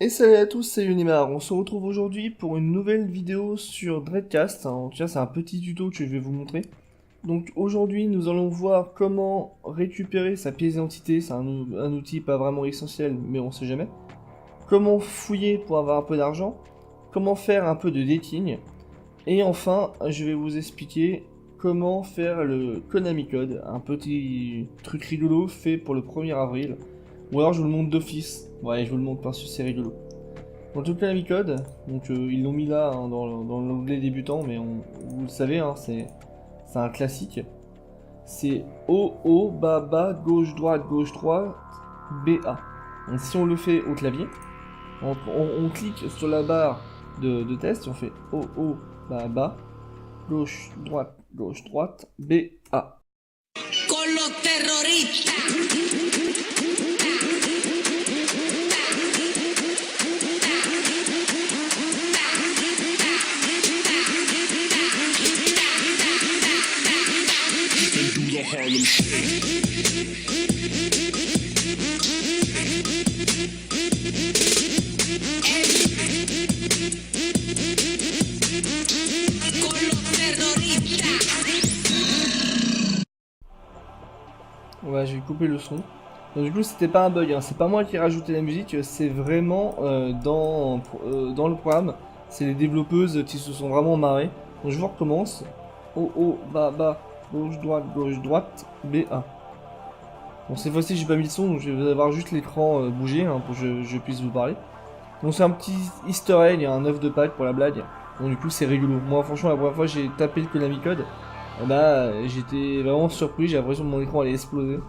Et salut à tous, c'est Unimar. On se retrouve aujourd'hui pour une nouvelle vidéo sur Dreadcast. En tout cas, c'est un petit tuto que je vais vous montrer. Donc aujourd'hui, nous allons voir comment récupérer sa pièce d'identité. C'est un outil pas vraiment essentiel, mais on sait jamais. Comment fouiller pour avoir un peu d'argent. Comment faire un peu de dating. Et enfin, je vais vous expliquer comment faire le Konami Code. Un petit truc rigolo fait pour le 1er avril. Ou alors je vous le montre d'office. Ouais, je vous le montre parce que c'est rigolo. Donc le Konami Code, donc ils l'ont mis là hein, dans l'onglet débutant, mais vous le savez, hein, c'est un classique. C'est O, O, bas, bas, gauche, droite, B, A. Donc si on le fait au clavier, on clique sur la barre de test, on fait O, O, bas, bas, gauche, droite, B, A. Con los terroristas. Harlem Shake. Con los terroristas. Ouais, je vais couper le son. Donc du coup, c'était pas un bug, hein. C'est pas moi qui ai rajouté la musique, c'est vraiment dans le programme. C'est les développeuses qui se sont vraiment marrées. Donc je vous recommence. O, O, bas, bas, gauche, droite, B, A. Bon, cette fois-ci, j'ai pas mis le son, donc je vais avoir juste l'écran bouger hein, pour que je puisse vous parler. Donc c'est un petit easter egg, il y a un œuf de Pâques pour la blague. Donc du coup, c'est rigolo. Moi, franchement, la première fois que j'ai tapé le Konami Code, j'étais vraiment surpris, j'ai l'impression que mon écran allait exploser.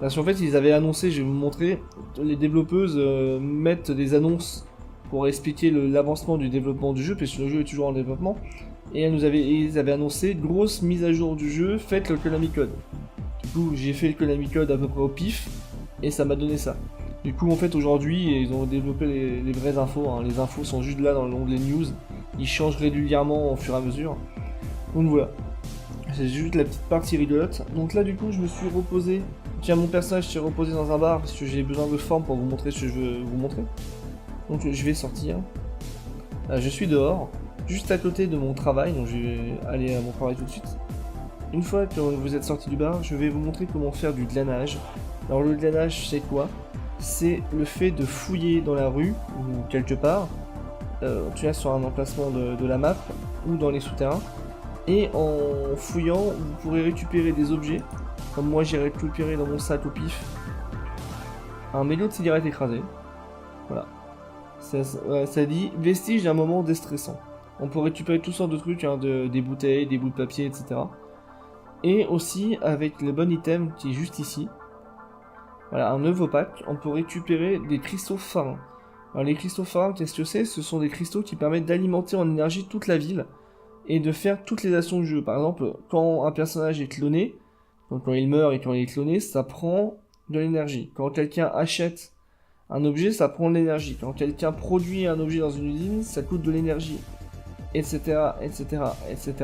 Parce qu'en fait, ils avaient annoncé, je vais vous montrer, les développeuses mettent des annonces pour expliquer l'avancement du développement du jeu, puisque le jeu est toujours en développement. Et ils avaient annoncé grosse mise à jour du jeu, faites le Konami Code. Du coup, j'ai fait le Konami Code à peu près au pif, et ça m'a donné ça. Du coup, en fait, aujourd'hui, ils ont développé les vraies infos. Hein. Les infos sont juste là dans l'onglet news. Ils changent régulièrement au fur et à mesure. Donc voilà. C'est juste la petite partie rigolote. Donc là, du coup, je me suis reposé. Tiens, mon personnage s'est reposé dans un bar parce que j'ai besoin de forme pour vous montrer ce que je veux vous montrer. Donc je vais sortir. Je suis dehors, juste à côté de mon travail. Donc je vais aller à mon travail tout de suite. Une fois que vous êtes sorti du bar, je vais vous montrer comment faire du glanage. Alors le glanage, c'est quoi? C'est le fait de fouiller dans la rue ou quelque part, en tout cas sur un emplacement de la map ou dans les souterrains. Et en fouillant, vous pourrez récupérer des objets. Comme moi, j'ai récupéré dans mon sac au pif un mégot de cigarette écrasé. Voilà. Ça dit vestige d'un moment déstressant. On peut récupérer toutes sortes de trucs, hein, des bouteilles, des bouts de papier, etc. Et aussi, avec le bon item qui est juste ici, voilà, un œuf opaque, on peut récupérer des cristaux farins. Alors les cristaux farins, qu'est-ce que c'est? Ce sont des cristaux qui permettent d'alimenter en énergie toute la ville et de faire toutes les actions du jeu. Par exemple, quand un personnage est cloné, donc quand il meurt et quand il est cloné, ça prend de l'énergie. Quand quelqu'un achète un objet, ça prend de l'énergie. Quand quelqu'un produit un objet dans une usine, ça coûte de l'énergie, etc., etc., etc.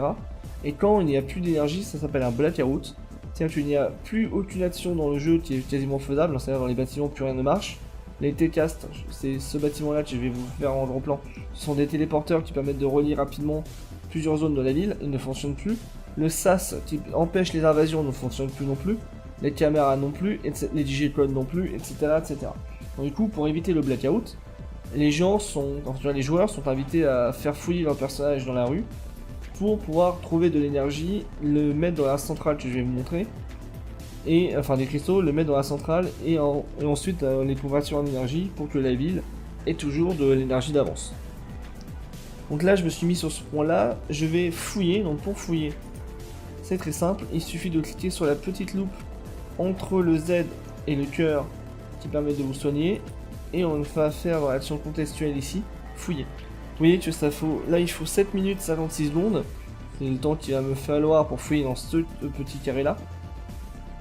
Et quand il n'y a plus d'énergie, ça s'appelle un blackout. C'est-à-dire qu'il n'y a plus aucune action dans le jeu qui est quasiment faisable, c'est-à-dire dans les bâtiments plus rien ne marche. Les T-Cast, c'est ce bâtiment-là que je vais vous faire en gros plan. Ce sont des téléporteurs qui permettent de relier rapidement plusieurs zones de la ville, ils ne fonctionnent plus. Le SAS qui empêche les invasions ne fonctionne plus non plus. Les caméras non plus, les digicodes non plus, etc., etc. Donc du coup, pour éviter le blackout, les joueurs sont invités à faire fouiller leur personnage dans la rue pour pouvoir trouver de l'énergie, le mettre dans la centrale que je vais vous montrer, et enfin des cristaux, le mettre dans la centrale et ensuite les convertir en énergie pour que la ville ait toujours de l'énergie d'avance. Donc là, je me suis mis sur ce point-là, je vais fouiller. Donc pour fouiller, c'est très simple, il suffit de cliquer sur la petite loupe entre le Z et le cœur qui permet de vous soigner, et on va faire l'action contextuelle ici, fouiller. Vous voyez que ça faut, là il faut 7 minutes 56 secondes, c'est le temps qu'il va me falloir pour fouiller dans ce petit carré là.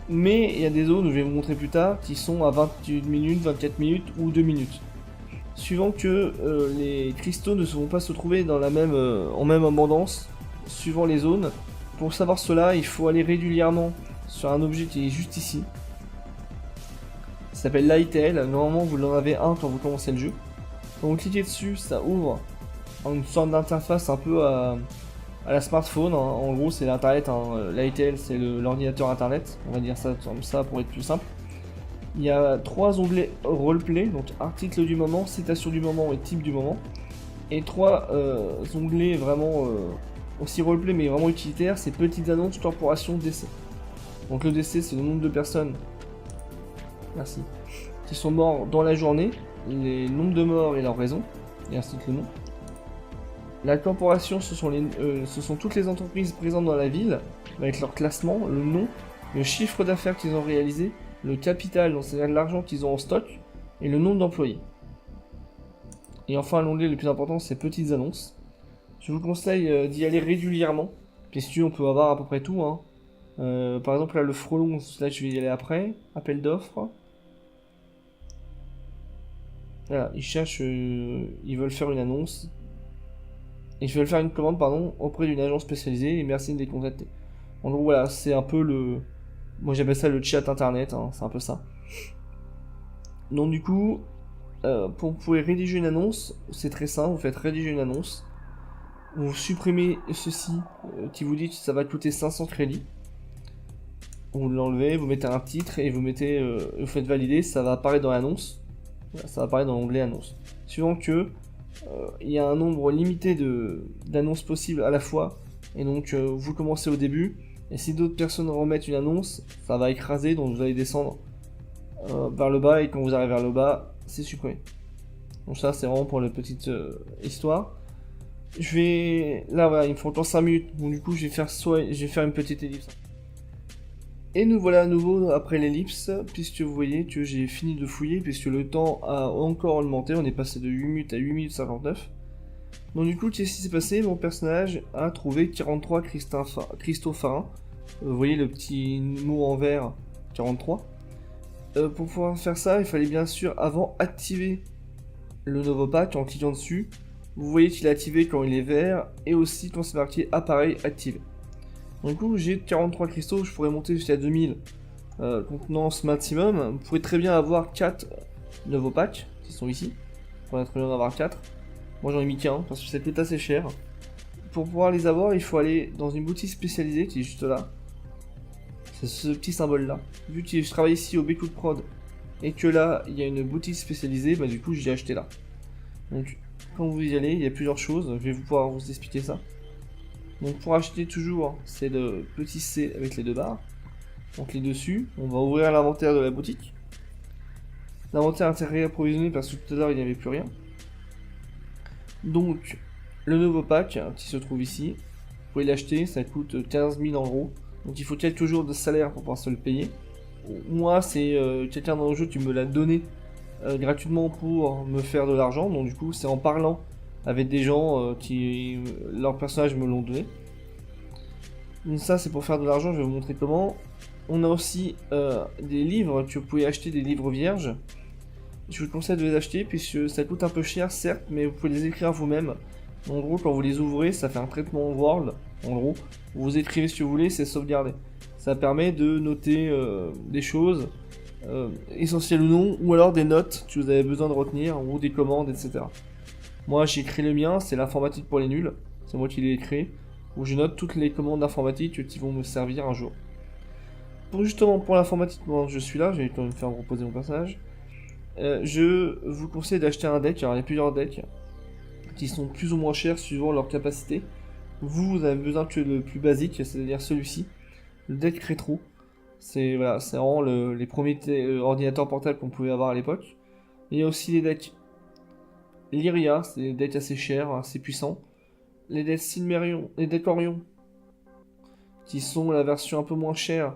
Mais il y a des zones où je vais vous montrer plus tard qui sont à 21 minutes, 24 minutes ou 2 minutes. Suivant que les cristaux ne vont pas se trouver dans en même abondance, suivant les zones. Pour savoir cela, il faut aller régulièrement sur un objet qui est juste ici. Ça s'appelle l'ITL, normalement vous en avez un quand vous commencez le jeu. Quand vous cliquez dessus, ça ouvre une sorte d'interface un peu à la smartphone. Hein. En gros, c'est l'internet. Hein. L'ITL, c'est l'ordinateur internet. On va dire ça comme ça pour être plus simple. Il y a 3 onglets roleplay, donc article du moment, citation du moment et type du moment. Et 3 onglets vraiment aussi roleplay mais vraiment utilitaires, c'est petites annonces, corporation, décès. Donc le décès, c'est le nombre de personnes, merci, qui sont morts dans la journée, les nombres de morts et leurs raisons, et ainsi que le nom. La corporation, ce sont toutes les entreprises présentes dans la ville, avec leur classement, le nom, le chiffre d'affaires qu'ils ont réalisé, le capital, donc c'est-à-dire l'argent qu'ils ont en stock, et le nombre d'employés. Et enfin, l'onglet le plus important, c'est petites annonces. Je vous conseille d'y aller régulièrement, puisque on peut avoir à peu près tout. Hein. Par exemple, là, le frelon, là, je vais y aller après. Appel d'offres. Voilà, ils cherchent, ils veulent faire une annonce. Ils veulent faire une commande, pardon, auprès d'une agence spécialisée, et merci de les contacter. En gros, voilà, c'est un peu le... Moi, j'appelle ça le chat internet, hein, c'est un peu ça. Donc, du coup... vous pouvez rédiger une annonce, c'est très simple, vous faites rédiger une annonce, vous supprimez ceci qui vous dit que ça va coûter 500 crédits, vous l'enlevez, vous mettez un titre et vous faites valider, ça va apparaître dans l'annonce, voilà, ça va apparaître dans l'onglet annonce. Suivant que il y a un nombre limité d'annonces possibles à la fois, et donc vous commencez au début, et si d'autres personnes remettent une annonce, ça va écraser, donc vous allez descendre vers le bas, et quand vous arrivez vers le bas, c'est supprimé. Donc ça, c'est vraiment pour la petite histoire. Je vais... Là, voilà, il me faut encore 5 minutes. Donc du coup, je vais faire une petite ellipse. Et nous voilà à nouveau après l'ellipse, puisque vous voyez que j'ai fini de fouiller, puisque le temps a encore augmenté. On est passé de 8 minutes à 8 minutes 59. Donc du coup, qu'est-ce qui s'est passé? Mon personnage a trouvé 43 cristaux farins. Vous voyez le petit mot en vert, 43. Pour pouvoir faire ça, il fallait bien sûr avant activer le nouveau pack en cliquant dessus. Vous voyez qu'il est activé quand il est vert et aussi quand c'est marqué appareil activé. Donc, du coup, j'ai 43 cristaux, je pourrais monter jusqu'à 2000 contenance maximum. Vous pouvez très bien avoir 4 nouveaux packs qui sont ici. Vous pourrez très bien en avoir 4. Moi j'en ai mis qu'un parce que c'était assez cher. Pour pouvoir les avoir, il faut aller dans une boutique spécialisée qui est juste là. C'est ce petit symbole là. Vu que je travaille ici au Bécoud Prod et que là il y a une boutique spécialisée, bah du coup j'ai acheté là. Donc quand vous y allez, il y a plusieurs choses, je vais pouvoir vous expliquer ça. Donc pour acheter toujours, c'est le petit C avec les 2 barres. Donc les dessus, on va ouvrir l'inventaire de la boutique. L'inventaire a été réapprovisionné parce que tout à l'heure il n'y avait plus rien. Donc le nouveau pack qui se trouve ici, vous pouvez l'acheter, ça coûte 15 000 en gros. Donc il faut quelques jours de salaire pour pouvoir se le payer. Moi, c'est quelqu'un dans le jeu qui me l'a donné gratuitement pour me faire de l'argent. Donc du coup, c'est en parlant avec des gens qui, leurs personnages me l'ont donné. Donc ça, c'est pour faire de l'argent, je vais vous montrer comment. On a aussi des livres, que vous pouvez acheter des livres vierges. Je vous conseille de les acheter puisque ça coûte un peu cher, certes, mais vous pouvez les écrire vous-même. En gros, quand vous les ouvrez, ça fait un traitement Word. En gros, vous écrivez ce que vous voulez, c'est sauvegardé. Ça permet de noter des choses, essentielles ou non, ou alors des notes que vous avez besoin de retenir, ou des commandes, etc. Moi, j'ai créé le mien, c'est l'informatique pour les nuls. C'est moi qui l'ai créé, où je note toutes les commandes d'informatique qui vont me servir un jour. Pour l'informatique, quand je suis là, je vais quand même faire reposer mon personnage. Je vous conseille d'acheter un deck, alors il y a plusieurs decks qui sont plus ou moins chers suivant leur capacité. Vous avez besoin que le plus basique, c'est-à-dire celui-ci, le deck rétro. C'est voilà, c'est vraiment les premiers ordinateurs portables qu'on pouvait avoir à l'époque. Il y a aussi les decks Lyria, c'est des decks assez chers, assez puissants. Les decks Silmerion, les decks Orion, qui sont la version un peu moins chère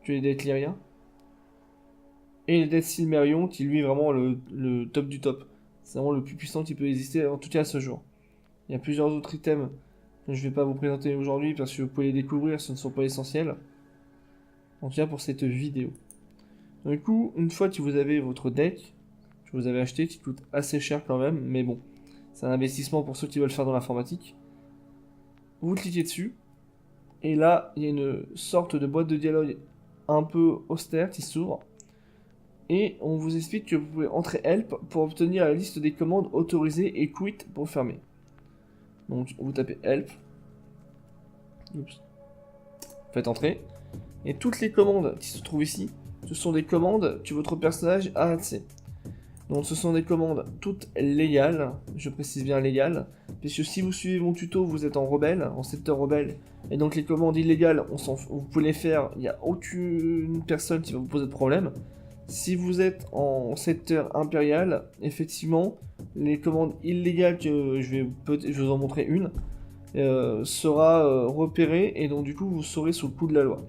que les decks Lyria. Et les decks Silmerion, qui lui est vraiment le top du top. C'est vraiment le plus puissant qui peut exister, en tout cas à ce jour. Il y a plusieurs autres items que je ne vais pas vous présenter aujourd'hui parce que vous pouvez les découvrir, ce ne sont pas essentiels. En tout cas pour cette vidéo. Du coup, une fois que vous avez votre deck, que vous avez acheté, qui coûte assez cher quand même, mais bon, c'est un investissement pour ceux qui veulent faire dans l'informatique. Vous cliquez dessus, et là, il y a une sorte de boîte de dialogue un peu austère qui s'ouvre. Et on vous explique que vous pouvez entrer help pour obtenir la liste des commandes autorisées et quit pour fermer. Donc vous tapez help. Oups. Faites entrer. Et toutes les commandes qui se trouvent ici, ce sont des commandes que votre personnage a accès. Donc ce sont des commandes toutes légales, je précise bien légales, puisque si vous suivez mon tuto, vous êtes en rebelle, en secteur rebelle, et donc les commandes illégales, vous pouvez les faire, il n'y a aucune personne qui va vous poser de problème. Si vous êtes en secteur impérial, effectivement, les commandes illégales que je vais vous en montrer une, sera repérée, et donc du coup vous serez sous le coup de la loi.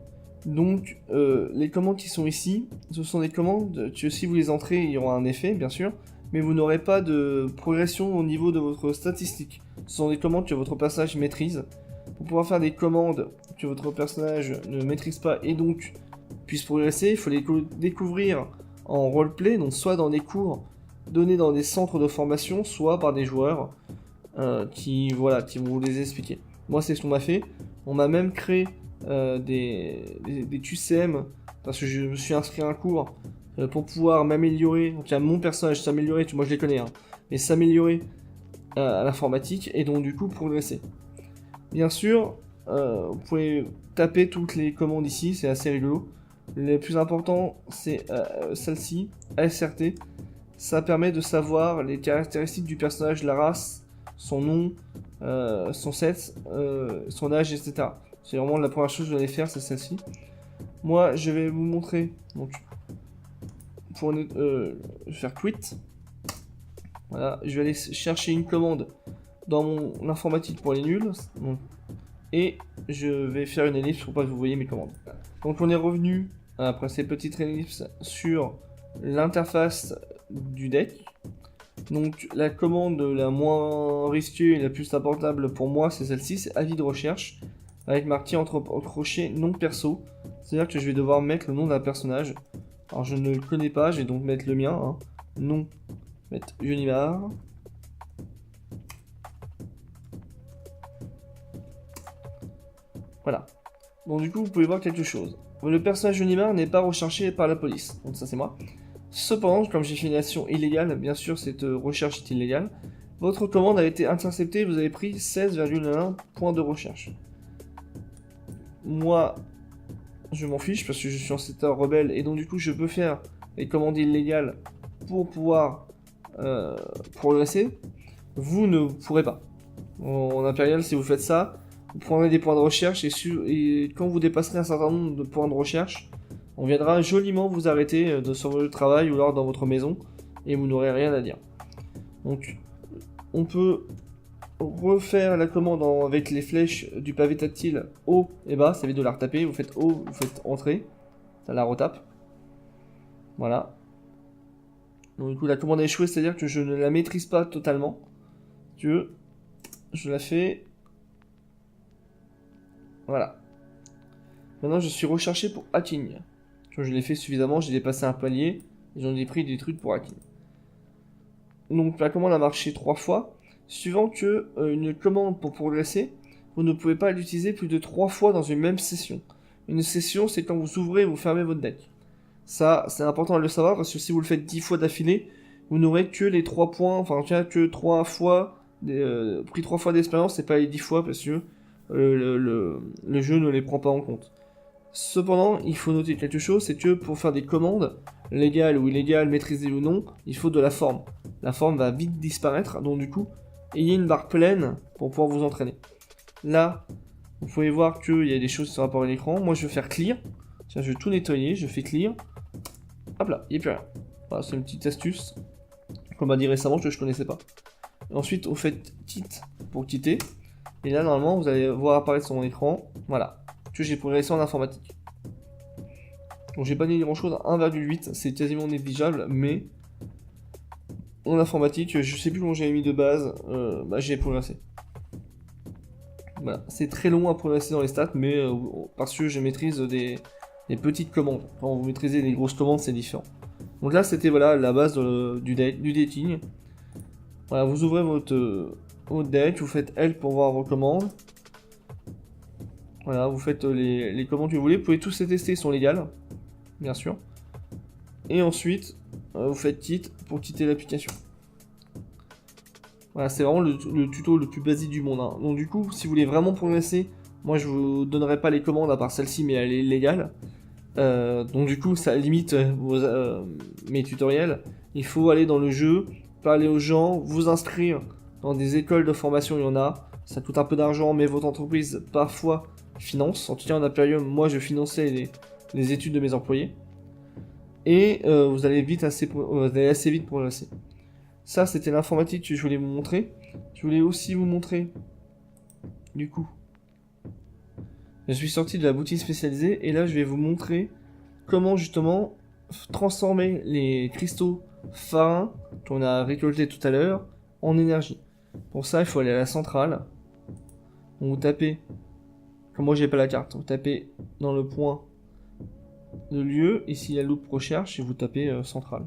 Donc les commandes qui sont ici, ce sont des commandes que si vous les entrez, il y aura un effet bien sûr, mais vous n'aurez pas de progression au niveau de votre statistique. Ce sont des commandes que votre personnage maîtrise. Pour pouvoir faire des commandes que votre personnage ne maîtrise pas et donc puisse progresser, il faut les découvrir en roleplay, donc soit dans des cours donnés dans des centres de formation, soit par des joueurs qui vont vous les expliquer. Moi c'est ce qu'on m'a fait, on m'a même créé des QCM parce que je me suis inscrit à un cours pour pouvoir m'améliorer, donc à mon personnage s'améliorer, moi je les connais, hein, mais s'améliorer à l'informatique et donc du coup progresser. Bien sûr, vous pouvez taper toutes les commandes ici, c'est assez rigolo. Le plus important c'est celle-ci, ASRT, ça permet de savoir les caractéristiques du personnage, la race, son nom, son sexe, son âge, etc. C'est vraiment la première chose que vous allez faire, c'est celle-ci. Moi, je vais vous montrer. Donc, pour je vais faire quit. Voilà, je vais aller chercher une commande dans mon informatique pour les nuls. Donc, et je vais faire une ellipse pour pas que vous voyez mes commandes. Donc, on est revenu après ces petites ellipses sur l'interface du deck. Donc, la commande la moins risquée et la plus abordable pour moi, c'est celle-ci, c'est avis de recherche. Avec marqué entre crochets nom perso, c'est-à-dire que je vais devoir mettre le nom d'un personnage. Alors je ne le connais pas, je vais donc mettre le mien, hein. Nom, mettre Unimar. Voilà. Donc du coup vous pouvez voir quelque chose. Le personnage Unimar n'est pas recherché par la police, donc ça c'est moi. Cependant, comme j'ai fait une action illégale, bien sûr cette recherche est illégale, votre commande a été interceptée et vous avez pris 16,1 points de recherche. Moi, je m'en fiche parce que je suis en secteur rebelle et donc du coup je peux faire les commandes illégales pour pouvoir progresser. Vous ne pourrez pas. En impérial, si vous faites ça, vous prendrez des points de recherche et quand vous dépasserez un certain nombre de points de recherche, on viendra joliment vous arrêter sur votre travail ou alors dans votre maison et vous n'aurez rien à dire. Donc, on peut refaire la commande avec les flèches du pavé tactile haut et bas, ça veut dire de la retaper, vous faites haut, vous faites entrée, ça la retape. Voilà. Donc du coup la commande a échoué, c'est-à-dire que je ne la maîtrise pas totalement. Je la fais. Voilà. Maintenant je suis recherché pour hacking. Quand je l'ai fait suffisamment, j'ai dépassé un palier et j'en ai pris des trucs pour hacking. Donc la commande a marché 3 fois. Suivant que une commande pour progresser, vous ne pouvez pas l'utiliser plus de 3 fois dans une même session. Une session, c'est quand vous ouvrez et vous fermez votre deck. Ça, c'est important de le savoir parce que si vous le faites 10 fois d'affilée, vous n'aurez que les 3 points, enfin que 3 fois, pris 3 fois d'expérience, c'est pas les 10 fois parce que le jeu ne les prend pas en compte. Cependant, il faut noter quelque chose, c'est que pour faire des commandes, légales ou illégales, maîtrisées ou non, il faut de la forme. La forme va vite disparaître, donc du coup, ayez une barre pleine pour pouvoir vous entraîner. Là, vous pouvez voir qu'il y a des choses qui sont apparues à l'écran. Moi, je vais faire clear. Tiens, je vais tout nettoyer, je fais clear. Hop là, il n'y a plus rien. Voilà, c'est une petite astuce qu'on m'a dit récemment que je ne connaissais pas. Et ensuite, vous faites quitte pour quitter. Et là, normalement, vous allez voir apparaître sur mon écran. Voilà, que j'ai progressé en informatique. Donc, j'ai pas dit grand chose à 1,8, c'est quasiment négligeable, mais en informatique, je sais plus comment j'avais mis de base, j'ai progressé. Voilà, c'est très long à progresser dans les stats, mais parce que je maîtrise des petites commandes. Quand vous maîtrisez les grosses commandes, c'est différent. Donc là, c'était voilà la base du dating. Voilà, vous ouvrez votre deck, vous faites L pour voir vos commandes. Voilà, vous faites les commandes que vous voulez. Vous pouvez tous les tester, ils sont légales, bien sûr. Et ensuite, vous faites quitte pour quitter l'application. Voilà, c'est vraiment le tuto le plus basique du monde. Hein. Donc du coup, si vous voulez vraiment progresser, moi je vous donnerai pas les commandes à part celle-ci, mais elle est légale. Donc du coup, ça limite mes tutoriels. Il faut aller dans le jeu, parler aux gens, vous inscrire dans des écoles de formation, il y en a. Ça coûte un peu d'argent, mais votre entreprise parfois finance. En tout cas, en Aperium, moi je finançais les études de mes employés. Et vous allez assez vite progresser. Ça, c'était l'informatique que je voulais vous montrer. Je voulais aussi vous montrer, du coup, je suis sorti de la boutique spécialisée et là, je vais vous montrer comment justement transformer les cristaux farins qu'on a récoltés tout à l'heure en énergie. Pour ça, il faut aller à la centrale. Donc, vous tapez, comme moi j'ai pas la carte, vous tapez dans le point de lieu, ici il y a loupe recherche et vous tapez centrale.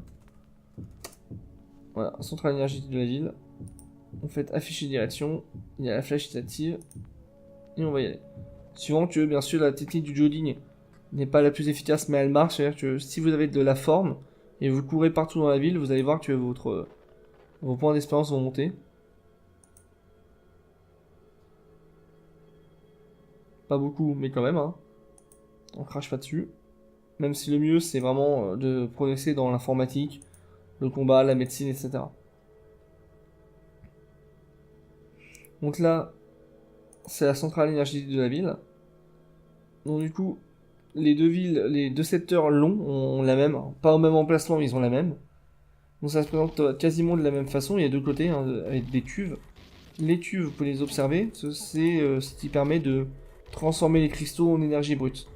Voilà, centrale énergétique de la ville. Vous faites afficher direction, il y a la flèche qui s'active et on va y aller. Suivant que bien sûr la technique du jogging n'est pas la plus efficace mais elle marche, c'est-à-dire que si vous avez de la forme et vous courez partout dans la ville, vous allez voir que vos points d'expérience vont monter. Pas beaucoup, mais quand même, hein. On crache pas dessus. Même si le mieux c'est vraiment de progresser dans l'informatique, le combat, la médecine, etc. Donc là, c'est la centrale énergétique de la ville. Donc du coup, les deux secteurs longs ont la même, pas au même emplacement, mais ils ont la même. Donc ça se présente quasiment de la même façon, il y a deux côtés, hein, avec des cuves. Les cuves, vous pouvez les observer, c'est ce qui permet de transformer les cristaux en énergie brute.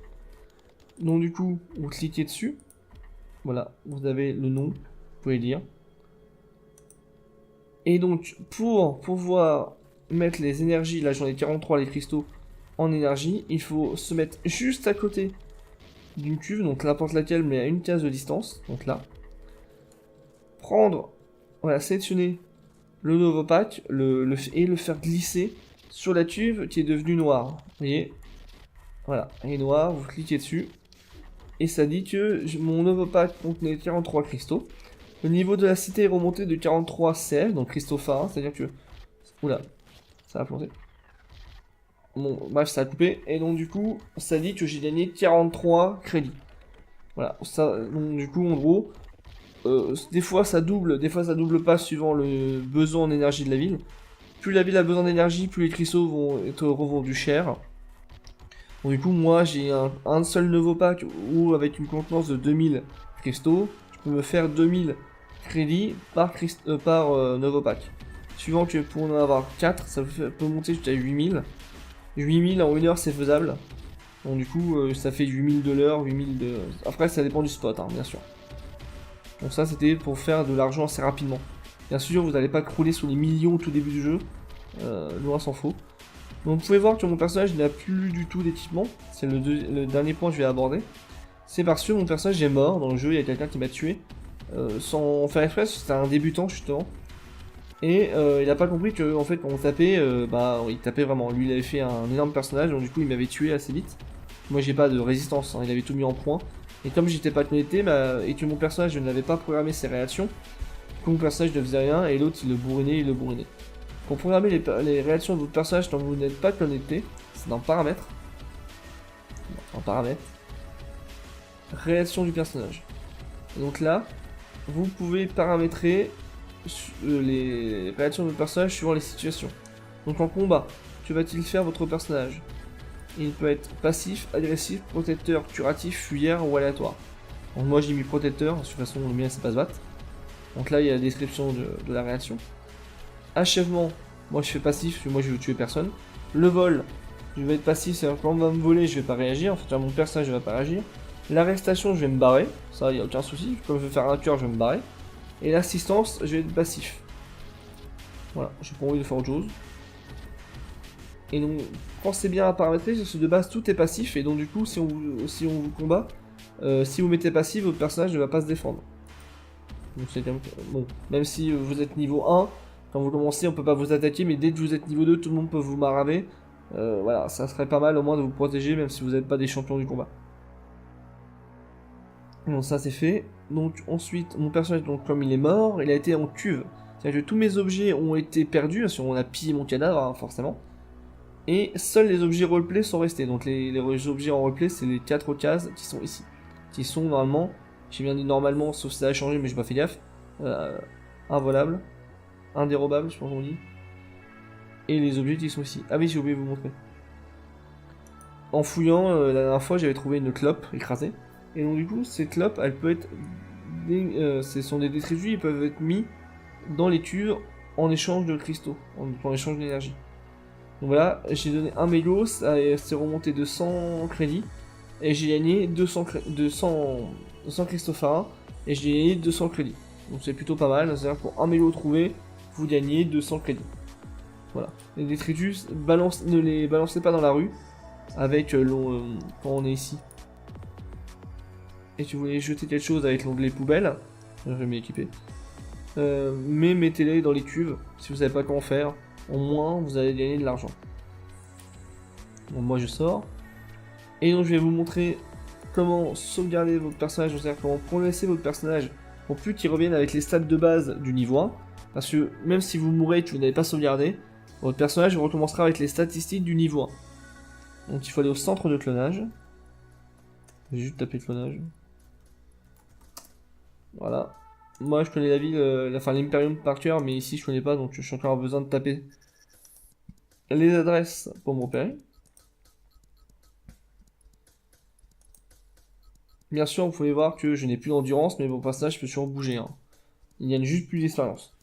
Donc du coup, vous cliquez dessus, voilà, vous avez le nom, vous pouvez lire. Et donc, pour pouvoir mettre les énergies, là j'en ai 43 les cristaux en énergie, il faut se mettre juste à côté d'une cuve, donc n'importe laquelle, mais à une case de distance, donc là. Prendre, voilà, sélectionner le nouveau pack et le faire glisser sur la cuve qui est devenue noire. Vous voyez, voilà, elle est noire, vous cliquez dessus, et ça dit que mon nouveau pack contenait 43 cristaux. Le niveau de la cité est remonté de 43 CF, donc cristaux farins, c'est-à-dire que... Oula, ça a planté. Bon, bref, ça a coupé, et donc du coup, ça dit que j'ai gagné 43 crédits. Voilà, ça, donc du coup, en gros, des fois ça double pas suivant le besoin en énergie de la ville. Plus la ville a besoin d'énergie, plus les cristaux vont être revendus cher. Donc du coup, moi, j'ai un seul nouveau pack où, avec une contenance de 2000 cristaux, je peux me faire 2000 crédits par nouveau pack. Suivant que pour en avoir 4, ça peut monter jusqu'à 8000. 8000 en 1 heure, c'est faisable. Donc du coup, ça fait 8000 de l'heure, 8000 de... Après, ça dépend du spot, hein, bien sûr. Donc ça, c'était pour faire de l'argent assez rapidement. Bien sûr, vous n'allez pas crouler sur les millions au tout début du jeu. Loin s'en faut. Donc vous pouvez voir que mon personnage n'a plus du tout d'équipement. C'est le dernier point que je vais aborder. C'est parce que mon personnage est mort. Dans le jeu, il y a quelqu'un qui m'a tué. Sans faire exprès, c'était un débutant justement. Et il a pas compris que en fait quand on tapait, il tapait vraiment. Lui il avait fait un énorme personnage, donc du coup il m'avait tué assez vite. Moi j'ai pas de résistance, hein, il avait tout mis en point. Et comme j'étais pas connecté, et que mon personnage ne n'avait pas programmé ses réactions, du coup mon personnage ne faisait rien et l'autre il le bourrinait. Pour programmer les réactions de votre personnage quand vous n'êtes pas connecté, c'est dans paramètres. Réaction du personnage. Et donc là, vous pouvez paramétrer les réactions de votre personnage suivant les situations. Donc en combat, que va-t-il faire votre personnage? Il peut être passif, agressif, protecteur, curatif, fuyère ou aléatoire. Donc moi j'ai mis protecteur, de toute façon le mien c'est pas se battre. Donc là il y a la description de la réaction. Achèvement, moi je fais passif, parce que moi je veux tuer personne. Le vol, je vais être passif, c'est-à-dire que quand on va me voler je vais pas réagir, en fait mon personnage ne va pas réagir. L'arrestation, je vais me barrer, ça y a aucun souci, comme je vais faire un cœur je vais me barrer. Et l'assistance, je vais être passif. Voilà, j'ai pas envie de faire autre chose. Et donc, pensez bien à paramétrer, parce que de base tout est passif, et donc du coup, si on vous combat, si vous mettez passif, votre personnage ne va pas se défendre. Donc c'est quand même... Bon, même si vous êtes niveau 1, quand vous commencez, on peut pas vous attaquer, mais dès que vous êtes niveau 2, tout le monde peut vous maraver. Voilà, ça serait pas mal au moins de vous protéger, même si vous n'êtes pas des champions du combat. Donc ça c'est fait. Donc ensuite, mon personnage, donc, comme il est mort, il a été en cuve. C'est-à-dire que tous mes objets ont été perdus, si on a pillé mon cadavre, hein, forcément. Et seuls les objets roleplay sont restés. Donc les objets en roleplay, c'est les 4 cases qui sont ici. Qui sont normalement, j'ai bien dit normalement, sauf si ça a changé, mais j'ai pas fait gaffe. Involables, indérobables, je pense qu'on dit. Et les objets qui sont ici. Ah oui, j'ai oublié de vous montrer. En fouillant, la dernière fois, j'avais trouvé une clope écrasée. Et donc du coup, cette clope, elle peut être... ce sont des détritus, ils peuvent être mis dans les tubes en échange de cristaux, en échange d'énergie. Donc voilà, j'ai donné un mégot, ça s'est remonté de 100 crédits, et j'ai gagné 200 cristaux pharaons, et j'ai gagné 200 crédits. Donc c'est plutôt pas mal, c'est-à-dire pour un mégot trouvé, vous gagnez 200 crédits. Voilà. Les détritus, ne les balancez pas dans la rue, avec quand on est ici. Et si vous voulez jeter quelque chose avec l'onglet poubelle, je vais m'équiper. Mais mettez-les dans les cuves, si vous savez pas comment faire. Au moins, vous allez gagner de l'argent. Donc moi je sors. Et donc je vais vous montrer comment sauvegarder votre personnage, c'est-à-dire comment progresser votre personnage pour plus qu'il revienne avec les stats de base du niveau 1. Parce que même si vous mourrez et que vous n'avez pas sauvegardé, votre personnage recommencera avec les statistiques du niveau 1. Donc il faut aller au centre de clonage. Je vais juste taper clonage. Voilà. Moi je connais la ville, l'Imperium par cœur, mais ici je connais pas, donc je suis encore besoin de taper les adresses pour me repérer. Bien sûr, vous pouvez voir que je n'ai plus d'endurance, mais mon personnage peut toujours bouger. Hein. Il gagne juste plus d'expérience.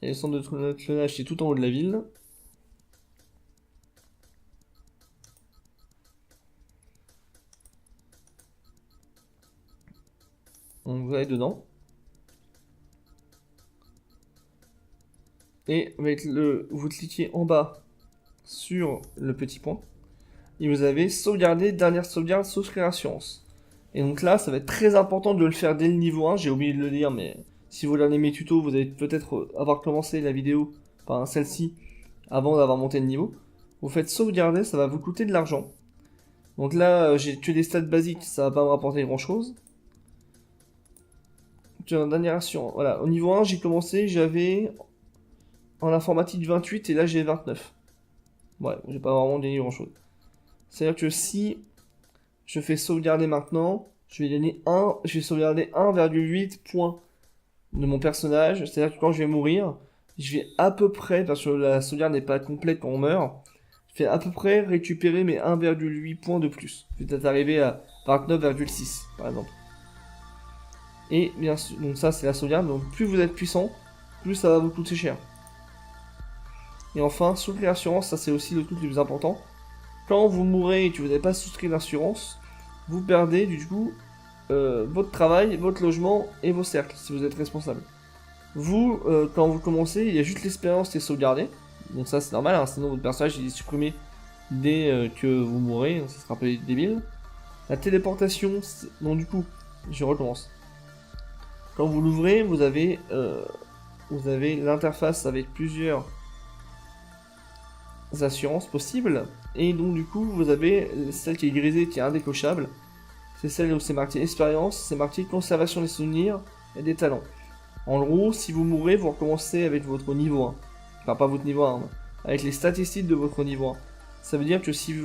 Et le centre de clonage, c'est tout en haut de la ville. Donc vous allez dedans. Et avec vous cliquez en bas sur le petit point. Et vous avez sauvegardé, dernière sauvegarde, souscrire assurance. Et donc là, ça va être très important de le faire dès le niveau 1. J'ai oublié de le dire, mais si vous regardez mes tutos, vous allez peut-être avoir commencé la vidéo, enfin celle-ci, avant d'avoir monté le niveau. Vous faites sauvegarder, ça va vous coûter de l'argent. Donc là, j'ai que des stats basiques, ça va pas me rapporter grand-chose. Dernière assurance. Voilà, au niveau 1, j'ai commencé, j'avais en informatique 28 et là j'ai 29. Ouais, j'ai pas vraiment gagné grand chose. C'est-à-dire que si je fais sauvegarder maintenant, je vais sauvegarder 1,8 points de mon personnage. C'est-à-dire que quand je vais mourir, je vais à peu près, parce que la sauvegarde n'est pas complète quand on meurt, je vais à peu près récupérer mes 1,8 points de plus. Je vais peut-être arriver à 29,6 par exemple. Et bien sûr, donc ça c'est la sauvegarde, donc plus vous êtes puissant, plus ça va vous coûter cher. Et enfin, souscrire l'assurance, ça c'est aussi le truc le plus important. Quand vous mourrez et que vous n'avez pas souscrit l'assurance, vous perdez du coup votre travail, votre logement et vos cercles, si vous êtes responsable. Vous, quand vous commencez, il y a juste l'expérience qui est sauvegardée. Donc ça c'est normal, hein, sinon votre personnage il est supprimé dès que vous mourrez, donc ça sera un peu débile. La téléportation, donc du coup, je recommence. Quand vous l'ouvrez, vous avez l'interface avec plusieurs assurances possibles. Et donc du coup, vous avez celle qui est grisée, qui est indécochable. C'est celle où c'est marqué expérience, c'est marqué conservation des souvenirs et des talents. En gros, si vous mourrez, vous recommencez avec votre niveau 1. Enfin, pas votre niveau 1, mais avec les statistiques de votre niveau 1. Ça veut dire que si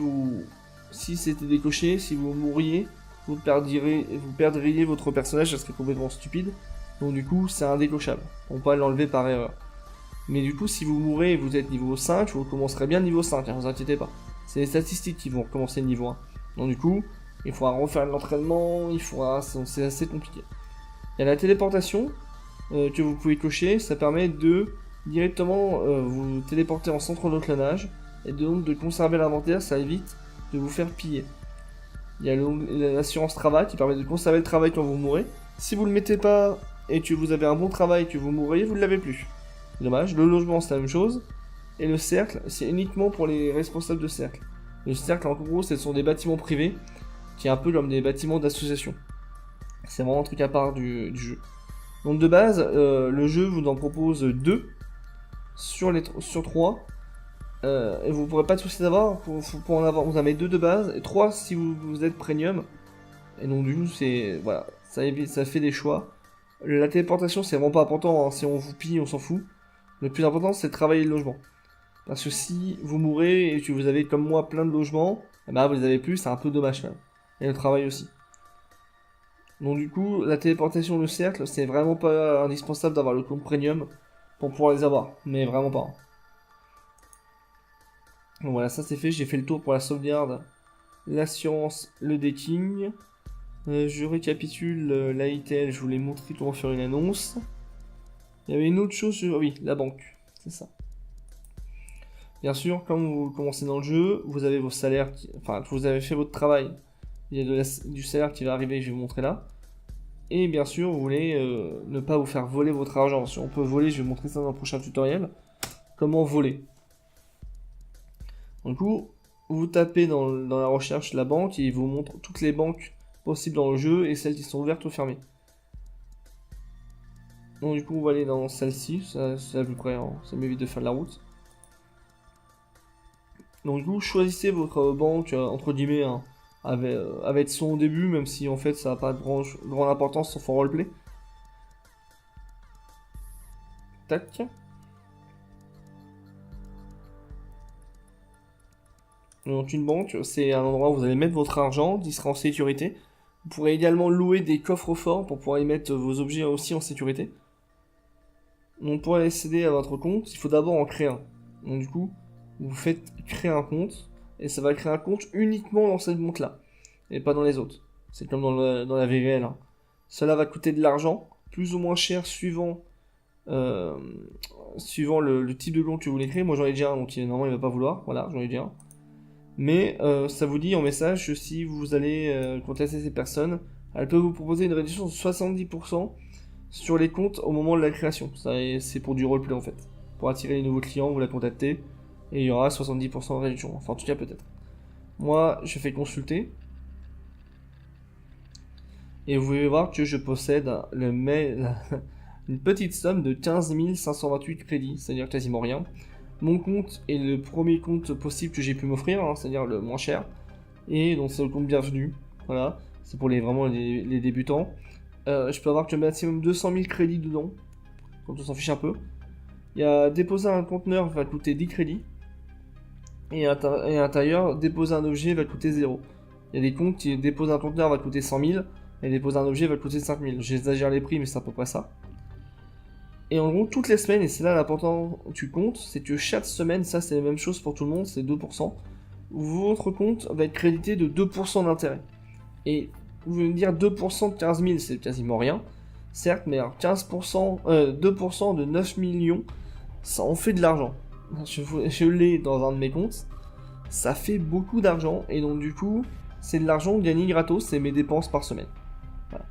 c'était décoché, si vous mourriez, vous perdriez votre personnage, ça serait complètement stupide. Donc du coup, c'est indécochable. On peut l'enlever par erreur. Mais du coup, si vous mourrez et vous êtes niveau 5, vous recommencerez bien niveau 5, hein, vous inquiétez pas. C'est les statistiques qui vont recommencer le niveau 1. Donc du coup, il faudra refaire l'entraînement, c'est assez compliqué. Il y a la téléportation que vous pouvez cocher, ça permet de directement vous téléporter en centre de clonage et donc de conserver l'inventaire, ça évite de vous faire piller. Il y a l'assurance travail qui permet de conserver le travail quand vous mourrez. Si vous le mettez pas et que vous avez un bon travail et que vous mourrez, vous ne l'avez plus. Dommage. Le logement c'est la même chose. Et le cercle, c'est uniquement pour les responsables de cercle. Le cercle en gros, ce sont des bâtiments privés qui est un peu comme des bâtiments d'association. C'est vraiment un truc à part du jeu. Donc de base, le jeu vous en propose 2 sur 3. Et vous pourrez pas tous les avoir, pour en avoir, vous en avez 2 de base, et 3 si vous êtes premium. Et donc du coup, c'est voilà, ça fait des choix. La téléportation, c'est vraiment pas important, hein. Si on vous pille, on s'en fout. Le plus important, c'est de travailler le logement. Parce que si vous mourrez et que vous avez comme moi plein de logements, eh ben, vous les avez plus, c'est un peu dommage quand même. Et le travail aussi. Donc du coup, la téléportation de cercle, c'est vraiment pas indispensable d'avoir le compte premium pour pouvoir les avoir. Mais vraiment pas. Donc voilà, ça c'est fait, j'ai fait le tour pour la sauvegarde, l'assurance, le decking. Je récapitule l'AITL, je vous l'ai montré comment faire une annonce. Il y avait une autre chose, oui, la banque, c'est ça. Bien sûr, quand vous commencez dans le jeu, vous avez vos salaires, enfin, vous avez fait votre travail. Il y a du salaire qui va arriver, je vais vous montrer là. Et bien sûr, vous voulez ne pas vous faire voler votre argent. Si on peut voler, je vais vous montrer ça dans un prochain tutoriel. Comment voler. Du coup, vous tapez dans la recherche la banque et il vous montre toutes les banques possibles dans le jeu et celles qui sont ouvertes ou fermées. Donc du coup, on va aller dans celle-ci, c'est à peu près, hein, ça m'évite de faire de la route. Donc du coup, choisissez votre banque, entre guillemets, hein, avec son début, même si en fait ça n'a pas de grande importance sauf en roleplay. Tac. Donc une banque, c'est un endroit où vous allez mettre votre argent, qui sera en sécurité. Vous pourrez également louer des coffres forts pour pouvoir y mettre vos objets aussi en sécurité. Donc pour accéder à votre compte, il faut d'abord en créer un. Donc du coup, vous faites créer un compte, et ça va créer un compte uniquement dans cette banque-là, et pas dans les autres. C'est comme dans la vie réelle, hein. Cela va coûter de l'argent, plus ou moins cher suivant le type de compte que vous voulez créer. Moi j'en ai déjà un, donc normalement il va pas vouloir, voilà, j'en ai déjà un. Mais ça vous dit en message que si vous allez contacter ces personnes, elles peuvent vous proposer une réduction de 70% sur les comptes au moment de la création. Ça, c'est pour du roleplay en fait. Pour attirer les nouveaux clients, vous la contactez et il y aura 70% de réduction. Enfin, en tout cas, peut-être. Moi, je fais consulter. Et vous pouvez voir que je possède une petite somme de 15 528 crédits, c'est-à-dire quasiment rien. Mon compte est le premier compte possible que j'ai pu m'offrir, hein, c'est-à-dire le moins cher. Et donc c'est le compte bienvenu. Voilà, c'est pour vraiment les débutants. Je peux avoir que maximum 200 000 crédits dedans, quand on s'en fiche un peu. Il y a déposer un conteneur va coûter 10 crédits. Et à l'intérieur, déposer un objet va coûter 0. Il y a des comptes qui déposer un conteneur va coûter 100 000, et déposer un objet va coûter 5 000. J'exagère les prix, mais c'est à peu près ça. Et en gros, toutes les semaines, et c'est là l'important tu comptes, c'est que chaque semaine, ça c'est la même chose pour tout le monde, c'est 2%. Votre compte va être crédité de 2% d'intérêt. Et vous allez me dire 2% de 15 000, c'est quasiment rien. Certes, mais alors 2% de 9 millions, ça en fait de l'argent. Je l'ai dans un de mes comptes. Ça fait beaucoup d'argent, et donc du coup, c'est de l'argent gagné gratos, c'est mes dépenses par semaine. Voilà.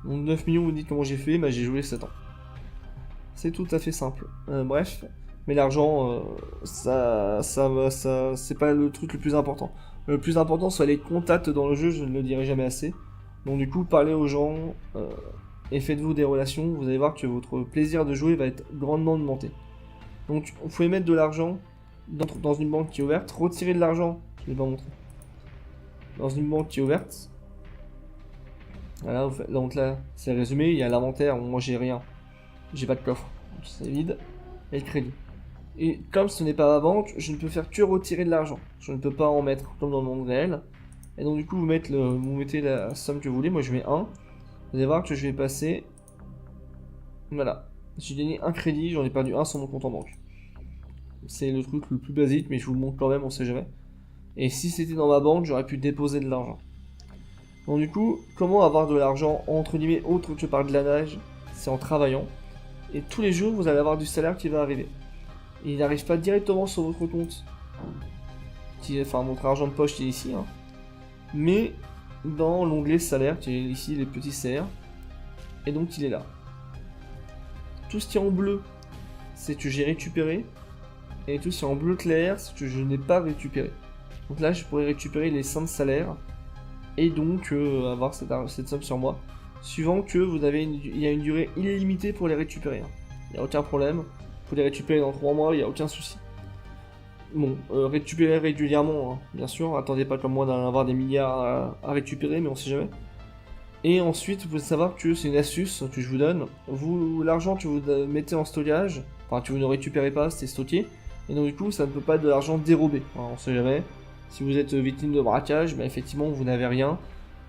Donc 9 millions, vous dites comment j'ai fait, bah j'ai joué 7 ans. C'est tout à fait simple. Bref, mais l'argent, c'est pas le truc le plus important. Le plus important, c'est les contacts dans le jeu, je ne le dirai jamais assez. Donc du coup, parlez aux gens et faites-vous des relations, vous allez voir que votre plaisir de jouer va être grandement augmenté. Donc vous pouvez mettre de l'argent dans une banque qui est ouverte, retirer de l'argent, je ne l'ai pas montré, dans une banque qui est ouverte. Voilà, donc là, c'est résumé, il y a l'inventaire, moi j'ai rien. J'ai pas de coffre, donc c'est vide, et le crédit. Et comme ce n'est pas ma banque, je ne peux faire que retirer de l'argent. Je ne peux pas en mettre comme dans le monde réel. Et donc du coup, vous mettez la somme que vous voulez, moi je mets 1. Vous allez voir que je vais passer... Voilà. J'ai gagné un crédit, j'en ai perdu un sur mon compte en banque. C'est le truc le plus basique, mais je vous le montre quand même, on sait jamais. Et si c'était dans ma banque, j'aurais pu déposer de l'argent. Donc du coup, comment avoir de l'argent, entre guillemets, autre que par de la nage? C'est en travaillant. Et tous les jours, vous allez avoir du salaire qui va arriver. Et il n'arrive pas directement sur votre compte, enfin votre argent de poche qui est ici, hein. Mais dans l'onglet salaire, qui est ici les petits CR, et donc il est là. Tout ce qui est en bleu, c'est que j'ai récupéré, et tout ce qui est en bleu clair, c'est que je n'ai pas récupéré. Donc là, je pourrais récupérer les 5 salaires, et donc avoir cette somme sur moi. Suivant que il y a une durée illimitée pour les récupérer. Il n'y a aucun problème. Vous pouvez les récupérer dans 3 mois, il n'y a aucun souci. Bon, récupérer régulièrement, hein, bien sûr. Attendez pas comme moi d'en avoir des milliards à récupérer, mais on sait jamais. Et ensuite, vous pouvez savoir que c'est une astuce que je vous donne. L'argent que vous mettez en stockage, enfin que vous ne récupérez pas, c'est stocké. Et donc du coup, ça ne peut pas être de l'argent dérobé. Alors, on sait jamais. Si vous êtes victime de braquage, bah, effectivement, vous n'avez rien.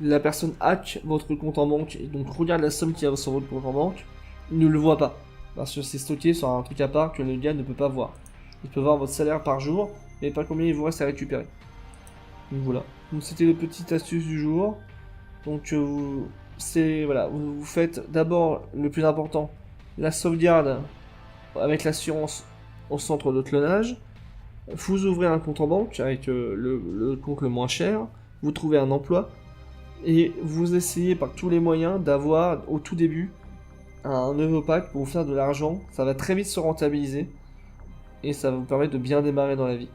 La personne hack votre compte en banque et donc regarde la somme qu'il y a sur votre compte en banque. Il ne le voit pas. Parce que c'est stocké sur un truc à part que le gars ne peut pas voir. Il peut voir votre salaire par jour, mais pas combien il vous reste à récupérer. Donc voilà. Donc c'était les petites astuces du jour. Donc voilà, vous faites d'abord le plus important, la sauvegarde avec l'assurance au centre de clonage. Vous ouvrez un compte en banque avec le compte le moins cher. Vous trouvez un emploi et vous essayez par tous les moyens d'avoir au tout début un nouveau pack pour vous faire de l'argent. Ça va très vite se rentabiliser et ça va vous permettre de bien démarrer dans la vie.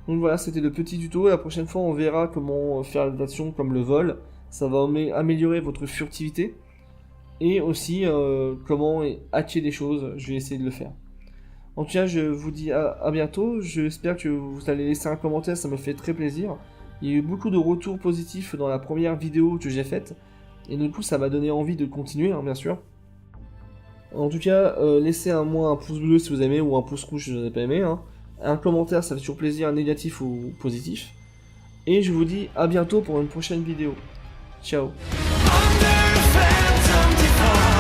Donc voilà, c'était le petit tuto. La prochaine fois, on verra comment faire des actions comme le vol. Ça va améliorer votre furtivité et aussi comment hacker des choses. Je vais essayer de le faire. En tout cas, je vous dis à bientôt. J'espère que vous allez laisser un commentaire, ça me fait très plaisir. Il y a eu beaucoup de retours positifs dans la première vidéo que j'ai faite. Et du coup, ça m'a donné envie de continuer, hein, bien sûr. En tout cas, laissez un pouce bleu si vous aimez, ou un pouce rouge si vous n'avez pas aimé. Hein. Un commentaire, ça fait toujours plaisir, négatif ou positif. Et je vous dis à bientôt pour une prochaine vidéo. Ciao. Under phantom default.